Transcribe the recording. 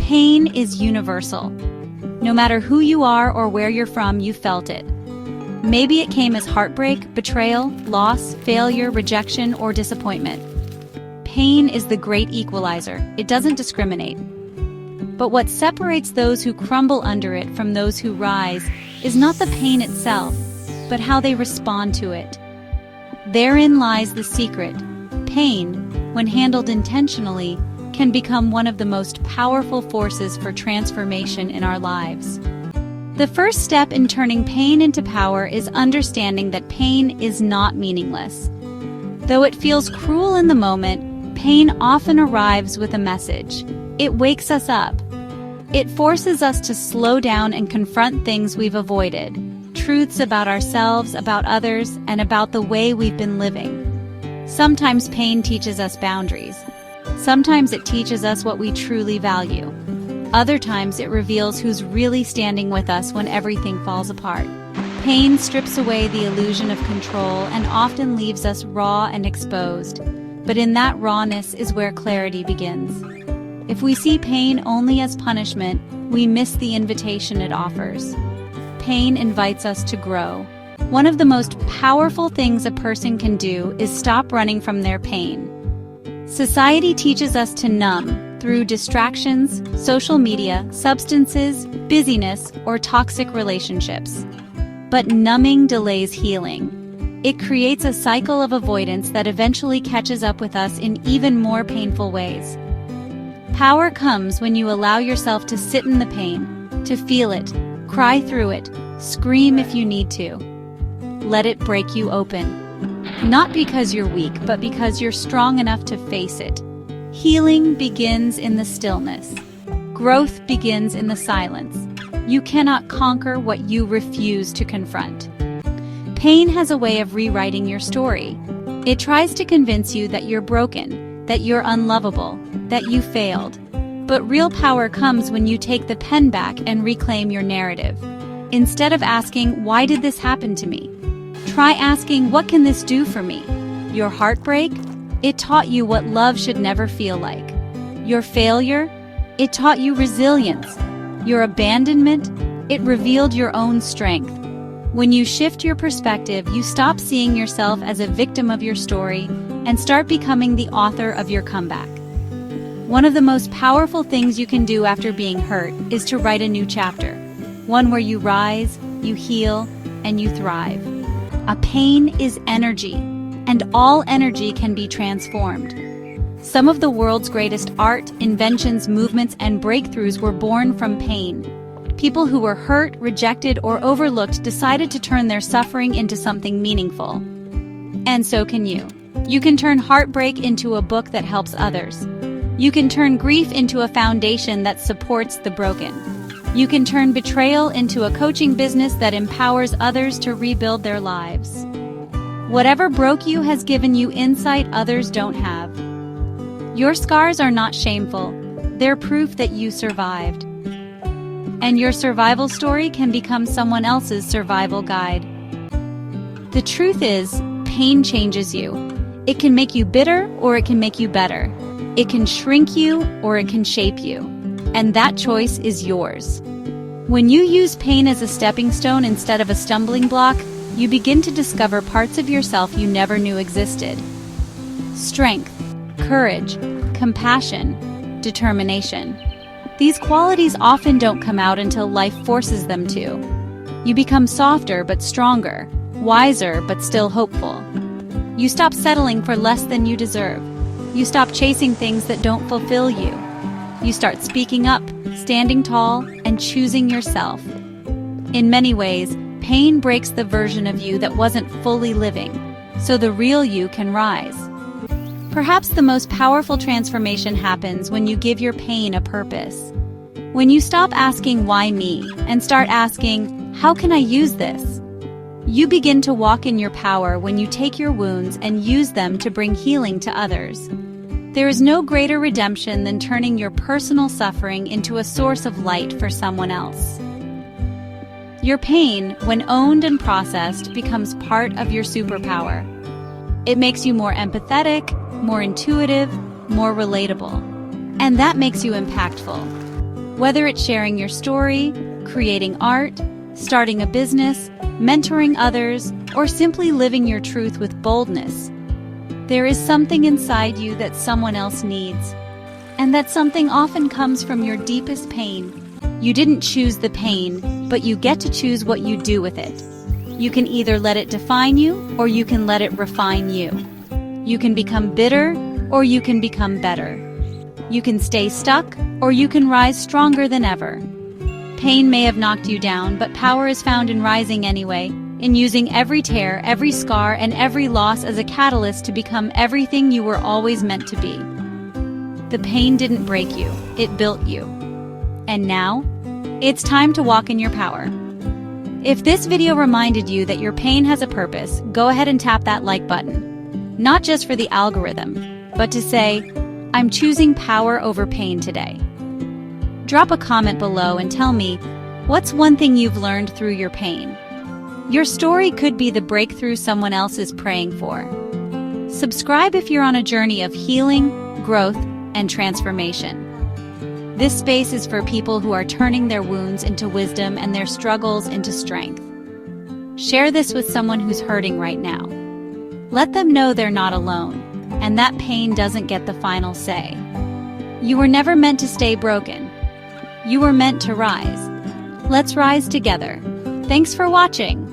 Pain is universal. No matter who you are or where you're from, you felt it. Maybe it came as heartbreak, betrayal, loss, failure, rejection, or disappointment. Pain is the great equalizer. It doesn't discriminate. But what separates those who crumble under it from those who rise is not the pain itself, but how they respond to it. Therein lies the secret. Pain, when handled intentionally, can become one of the most powerful forces for transformation in our lives. The first step in turning pain into power is understanding that pain is not meaningless. Though it feels cruel in the moment, pain often arrives with a message. It wakes us up. It forces us to slow down and confront things we've avoided, truths about ourselves, about others, and about the way we've been living. Sometimes pain teaches us boundaries. Sometimes it teaches us what we truly value. Other times it reveals who's really standing with us when everything falls apart. Pain strips away the illusion of control and often leaves us raw and exposed. But in that rawness is where clarity begins. If we see pain only as punishment, we miss the invitation it offers. Pain invites us to grow. One of the most powerful things a person can do is stop running from their pain. Society teaches us to numb through distractions, social media, substances, busyness, or toxic relationships. But numbing delays healing. It creates a cycle of avoidance that eventually catches up with us in even more painful ways. Power comes when you allow yourself to sit in the pain, to feel it, cry through it, scream if you need to. Let it break you open. Not because you're weak, but because you're strong enough to face it. Healing begins in the stillness. Growth begins in the silence. You cannot conquer what you refuse to confront. Pain has a way of rewriting your story. It tries to convince you that you're broken, that you're unlovable, that you failed. But real power comes when you take the pen back and reclaim your narrative. Instead of asking, "Why did this happen to me?" try asking, "What can this do for me?" Your heartbreak? It taught you what love should never feel like. Your failure? It taught you resilience. Your abandonment? It revealed your own strength. When you shift your perspective, you stop seeing yourself as a victim of your story and start becoming the author of your comeback. One of the most powerful things you can do after being hurt is to write a new chapter. One where you rise, you heal, and you thrive. A pain is energy, and all energy can be transformed. Some of the world's greatest art, inventions, movements, and breakthroughs were born from pain. People who were hurt, rejected, or overlooked decided to turn their suffering into something meaningful. And so can you. You can turn heartbreak into a book that helps others. You can turn grief into a foundation that supports the broken. You can turn betrayal into a coaching business that empowers others to rebuild their lives. Whatever broke you has given you insight others don't have. Your scars are not shameful. They're proof that you survived. And your survival story can become someone else's survival guide. The truth is, pain changes you. It can make you bitter or it can make you better. It can shrink you or it can shape you. And that choice is yours. When you use pain as a stepping stone instead of a stumbling block, you begin to discover parts of yourself you never knew existed. Strength, courage, compassion, determination. These qualities often don't come out until life forces them to. You become softer but stronger, wiser but still hopeful. You stop settling for less than you deserve. You stop chasing things that don't fulfill you. You start speaking up, standing tall, and choosing yourself. In many ways, pain breaks the version of you that wasn't fully living, so the real you can rise. Perhaps the most powerful transformation happens when you give your pain a purpose. When you stop asking, "Why me?" and start asking, "How can I use this?" You begin to walk in your power when you take your wounds and use them to bring healing to others. There is no greater redemption than turning your personal suffering into a source of light for someone else. Your pain, when owned and processed, becomes part of your superpower. It makes you more empathetic, more intuitive, more relatable. And that makes you impactful. Whether it's sharing your story, creating art, starting a business, mentoring others, or simply living your truth with boldness, there is something inside you that someone else needs. And that something often comes from your deepest pain. You didn't choose the pain, but you get to choose what you do with it. You can either let it define you, or you can let it refine you. You can become bitter, or you can become better. You can stay stuck, or you can rise stronger than ever. Pain may have knocked you down, but power is found in rising anyway, in using every tear, every scar, and every loss as a catalyst to become everything you were always meant to be. The pain didn't break you, it built you. And now, it's time to walk in your power. If this video reminded you that your pain has a purpose, go ahead and tap that like button. Not just for the algorithm, but to say, I'm choosing power over pain today. Drop a comment below and tell me, what's one thing you've learned through your pain? Your story could be the breakthrough someone else is praying for. Subscribe if you're on a journey of healing, growth, and transformation. This space is for people who are turning their wounds into wisdom and their struggles into strength. Share this with someone who's hurting right now. Let them know they're not alone, and that pain doesn't get the final say. You were never meant to stay broken. You were meant to rise. Let's rise together. Thanks for watching.